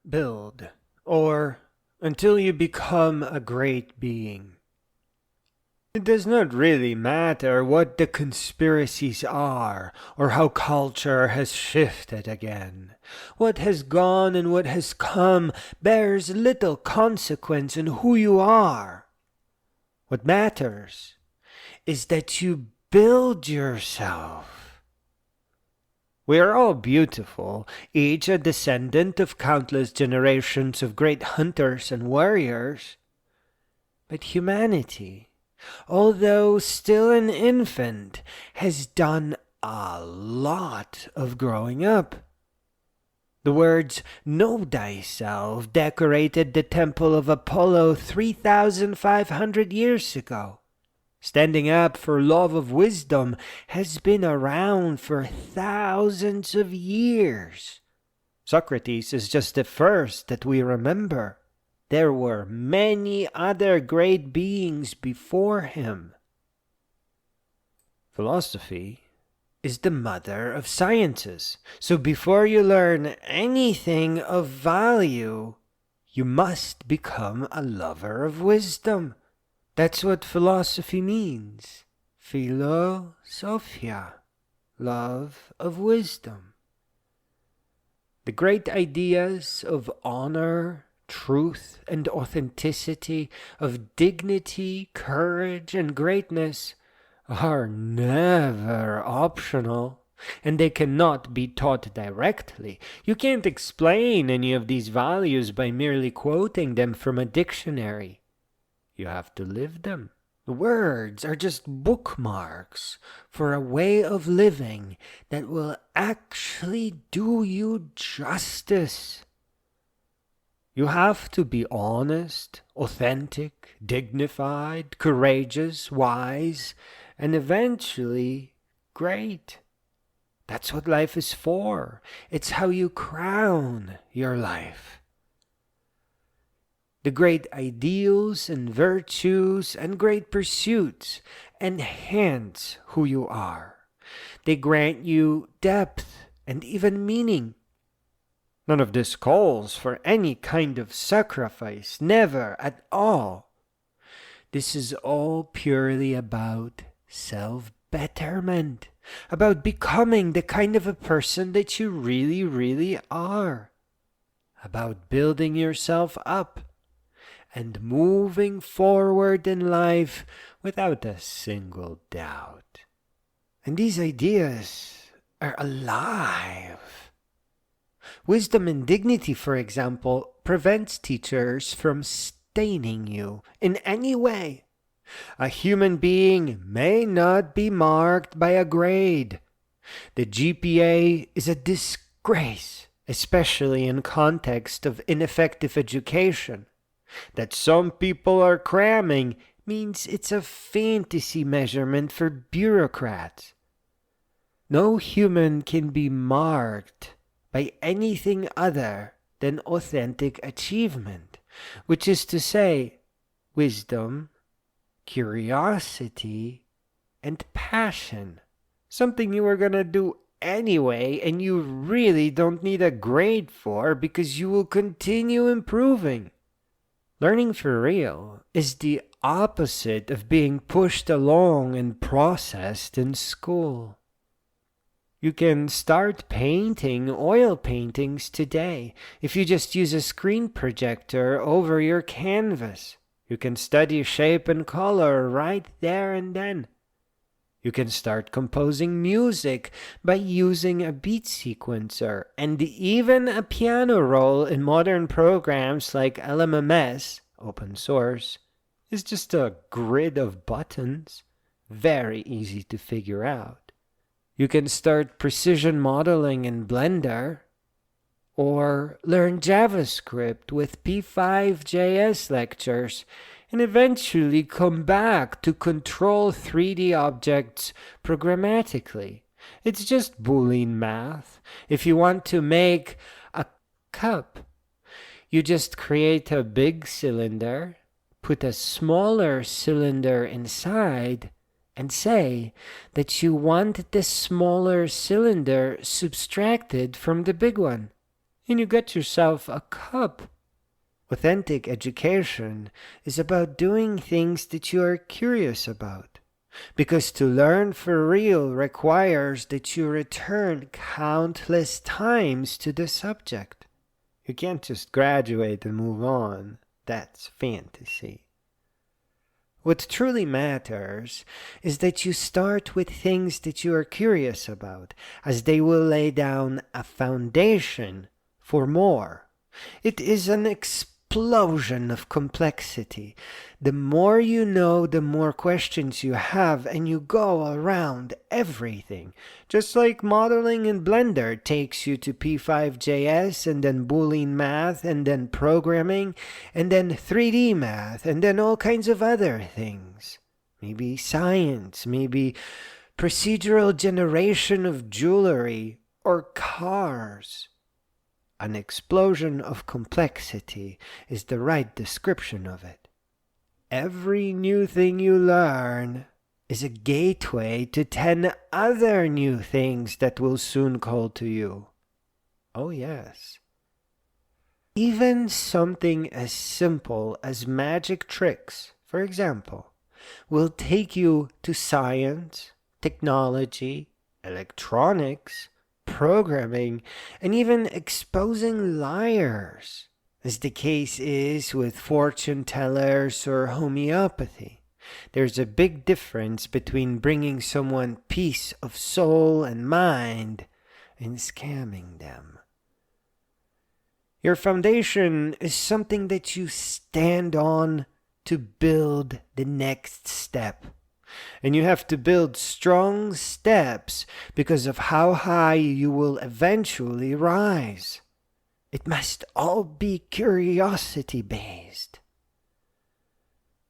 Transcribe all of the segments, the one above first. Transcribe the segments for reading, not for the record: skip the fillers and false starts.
build, or until you become a great being. It does not really matter what the conspiracies are, or how culture has shifted again. What has gone and what has come bears little consequence in who you are. What matters is that you build yourself. We are all beautiful, each a descendant of countless generations of great hunters and warriors. But humanity, although still an infant, has done a lot of growing up. The words, "Know thyself," decorated the temple of Apollo 3,500 years ago. Standing up for love of wisdom has been around for thousands of years. Socrates is just the first that we remember. There were many other great beings before him. Philosophy is the mother of sciences, so before you learn anything of value, you must become a lover of wisdom. That's what philosophy means. Philosophia, love of wisdom. The great ideas of honor, truth, and authenticity, of dignity, courage, and greatness are never optional, and they cannot be taught directly. You can't explain any of these values by merely quoting them from a dictionary. You have to live them. The words are just bookmarks for a way of living that will actually do you justice. You have to be honest, authentic, dignified, courageous, wise, and eventually great. That's what life is for. It's how you crown your life. The great ideals and virtues and great pursuits enhance who you are. They grant you depth and even meaning. None of this calls for any kind of sacrifice, never at all. This is all purely about self-betterment, about becoming the kind of a person that you really, really are, about building yourself up and moving forward in life without a single doubt. And these ideas are alive. Wisdom and dignity, for example, prevents teachers from staining you in any way. A human being may not be marked by a grade. The GPA is a disgrace, especially in context of ineffective education. That some people are cramming means it's a fantasy measurement for bureaucrats. No human can be marked by anything other than authentic achievement, which is to say, wisdom, curiosity, and passion. Something you are gonna do anyway and you really don't need a grade for because you will continue improving. Learning for real is the opposite of being pushed along and processed in school. You can start painting oil paintings today if you just use a screen projector over your canvas. You can study shape and color right there and then. You can start composing music by using a beat sequencer and even a piano roll in modern programs like LMMS, open source, is just a grid of buttons, very easy to figure out. You can start precision modeling in Blender, or learn JavaScript with P5.js lectures, and eventually come back to control 3D objects programmatically. It's just Boolean math. If you want to make a cup, you just create a big cylinder, put a smaller cylinder inside, and say that you want the smaller cylinder subtracted from the big one. and you get yourself a cup. Authentic education is about doing things that you are curious about, because to learn for real requires that you return countless times to the subject. You can't just graduate and move on. That's fantasy. What truly matters is that you start with things that you are curious about, as they will lay down a foundation for more. It is an explosion of complexity. The more you know, the more questions you have, and you go around everything. Just like modeling in Blender takes you to P5JS, and then Boolean math, and then programming, and then 3D math, and then all kinds of other things. Maybe science, maybe procedural generation of jewelry, or cars. An explosion of complexity is the right description of it. Every new thing you learn is a gateway to 10 other new things that will soon call to you. Oh yes. Even something as simple as magic tricks, for example, will take you to science, technology, electronics, programming, and even exposing liars, as the case is with fortune tellers or homeopathy. There's a big difference between bringing someone peace of soul and mind and scamming them. Your foundation is something that you stand on to build the next step. And you have to build strong steps because of how high you will eventually rise. It must all be curiosity-based.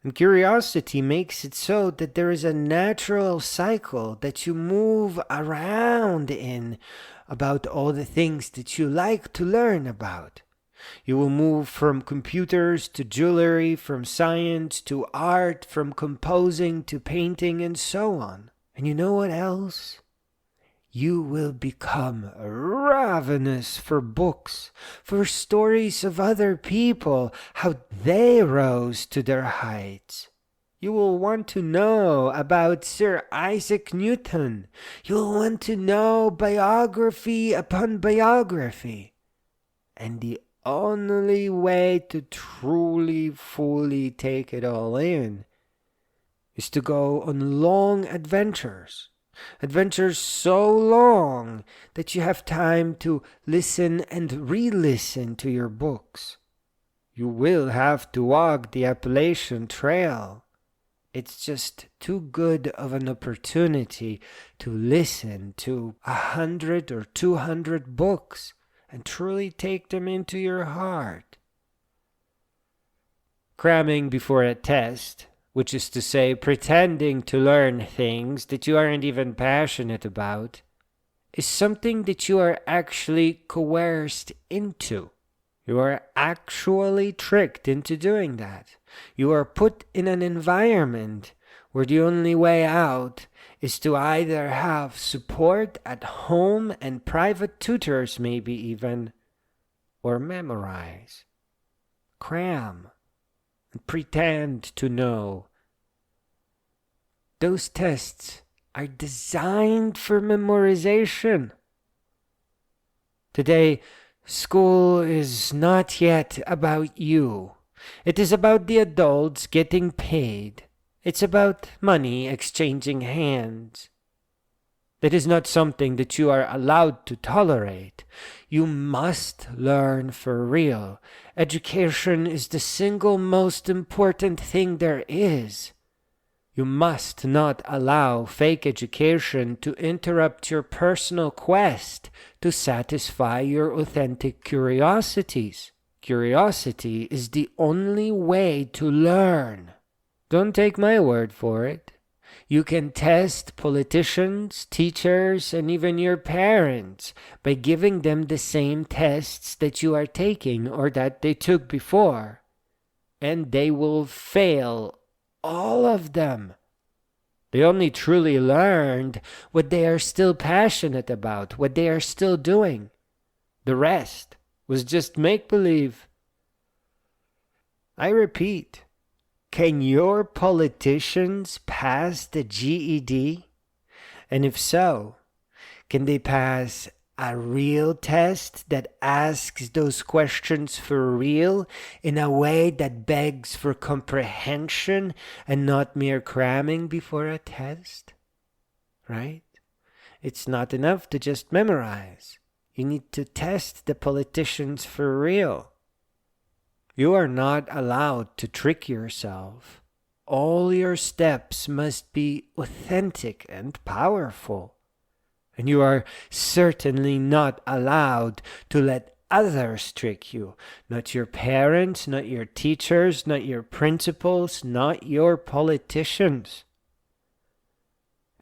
And curiosity makes it so that there is a natural cycle that you move around in about all the things that you like to learn about. You will move from computers to jewelry, from science to art, from composing to painting, and so on. And you know what else? You will become ravenous for books, for stories of other people, how they rose to their heights. You will want to know about Sir Isaac Newton. You will want to know biography upon biography. And the only way to truly, fully take it all in is to go on long adventures. Adventures so long that you have time to listen and re-listen to your books. You will have to walk the Appalachian Trail. It's just too good of an opportunity to listen to 100 or 200 books and truly take them into your heart. Cramming before a test, which is to say pretending to learn things that you aren't even passionate about, is something that you are actually coerced into. You are actually tricked into doing that. You are put in an environment where the only way out is to either have support at home and private tutors maybe even, or memorize, cram, and pretend to know. Those tests are designed for memorization. Today, school is not yet about you. It is about the adults getting paid. It's about money exchanging hands. That is not something that you are allowed to tolerate. You must learn for real. Education is the single most important thing there is. You must not allow fake education to interrupt your personal quest to satisfy your authentic curiosities. Curiosity is the only way to learn. Don't take my word for it. You can test politicians, teachers, and even your parents by giving them the same tests that you are taking or that they took before. And they will fail all of them. They only truly learned what they are still passionate about, what they are still doing. The rest was just make-believe. I repeat, can your politicians pass the GED? And if so, can they pass a real test that asks those questions for real in a way that begs for comprehension and not mere cramming before a test? Right? It's not enough to just memorize. You need to test the politicians for real. You are not allowed to trick yourself. All your steps must be authentic and powerful. And you are certainly not allowed to let others trick you. Not your parents, not your teachers, not your principals, not your politicians.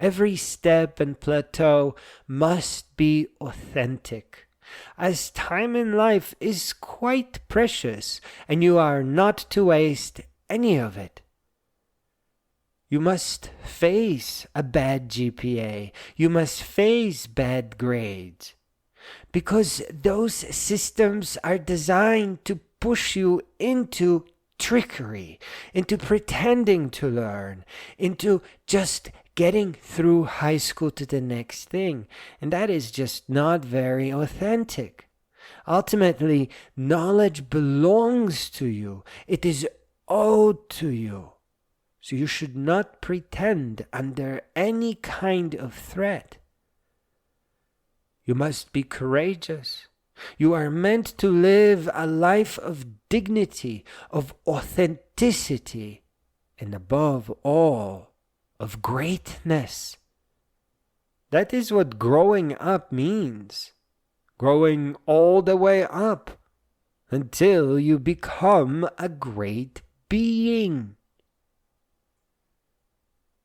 Every step and plateau must be authentic, as time in life is quite precious, and you are not to waste any of it. You must face a bad GPA. You must face bad grades. Because those systems are designed to push you into trickery, into pretending to learn, into just getting through high school to the next thing. And that is just not very authentic. Ultimately, knowledge belongs to you. It is owed to you. So you should not pretend under any kind of threat. You must be courageous. You are meant to live a life of dignity, of authenticity, and above all, of greatness. That is what growing up means. Growing all the way up until you become a great being.